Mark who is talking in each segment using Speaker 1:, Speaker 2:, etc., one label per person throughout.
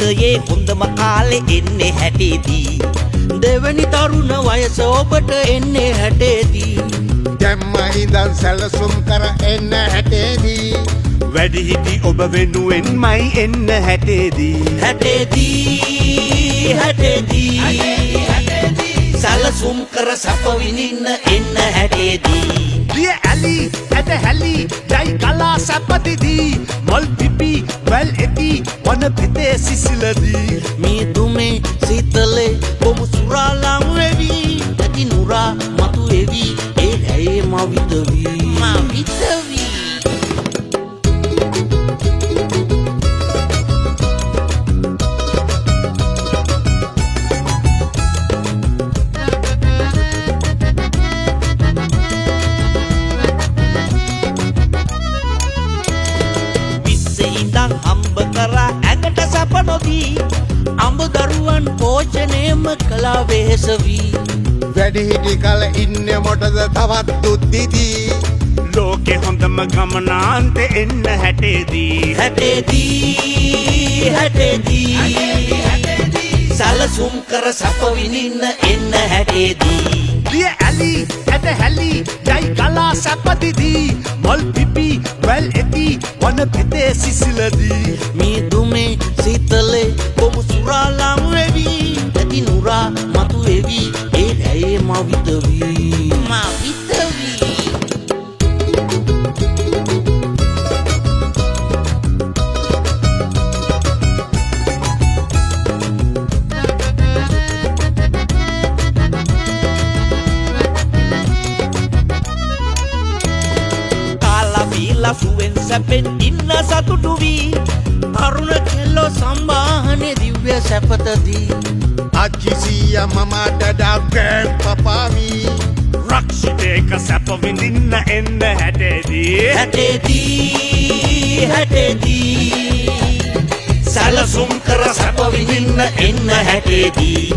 Speaker 1: ජීවිතයේ හොඳම කාලේ එන්නේ 60දී. දෙවැනි තරුණ වයස ඔබට එන්නේ 60දී.
Speaker 2: දැම්ම ඉඳන් සැලසුම් කර එන්න 60දී.
Speaker 3: වැඩිහිටි ඔබ වෙනුවෙන්මයි එන්න 60දී.
Speaker 1: 60දී සැලසුම් කර සැප විඳින්න එන්න 60දී.
Speaker 3: දිය ඇලි ඇද හැලි යයි කලා සැපදිදී. මල් පිපි වැල් එති වන පෙතේ සිසිලදී.
Speaker 1: මේ දුමේ සීතලේ බොමු සුරා ලං වෙවි. ඇති නුරා මතු එවි ඒ රැයේ මවිතවි. ඉඳන් හම්බ කරා ඇඟට සැප නොදී. අඹ දරුවන් පෝෂණයම කළා වෙහෙසවී.
Speaker 2: වැඩිහිටි කල ඉන්නේ මොටද තවත් දුද්දිදී.
Speaker 3: ලෝකෙ හොඳම ගමනාන්තෙ එන්න 60දී.
Speaker 1: 60දී සැලසුම් කර සැප විඳින්න එන්න 60දී.
Speaker 3: දිය ඇලි ඇද හැලි යයි කලා සැපදිදී. මල් පිපි වැල් එති වන පෙතේ සිසිලදී.
Speaker 1: මේ දුමේ සීතලේ බොමු සුරා ලං වෙවි. ඇති නුරා මතු එවි ඒ රැයේ මවිතවි. සුවෙන් සැපෙන් ඉන්න සතුටු වී. තරුණ කෙල්ලෝ සම්බාහනේ දිව්‍ය සැපතදී.
Speaker 2: අච්චි සීයා මමට ඩග්ගන් පපාමි.
Speaker 3: රක්ෂිතේක සැප විඳින්න එන්න
Speaker 1: 60දී සැලසුම් කර සැප විඳින්න එන්න 60දී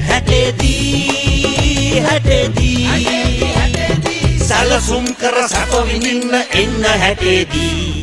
Speaker 1: සැලසුම් කර සැප විඳින්න එන්න 60දී.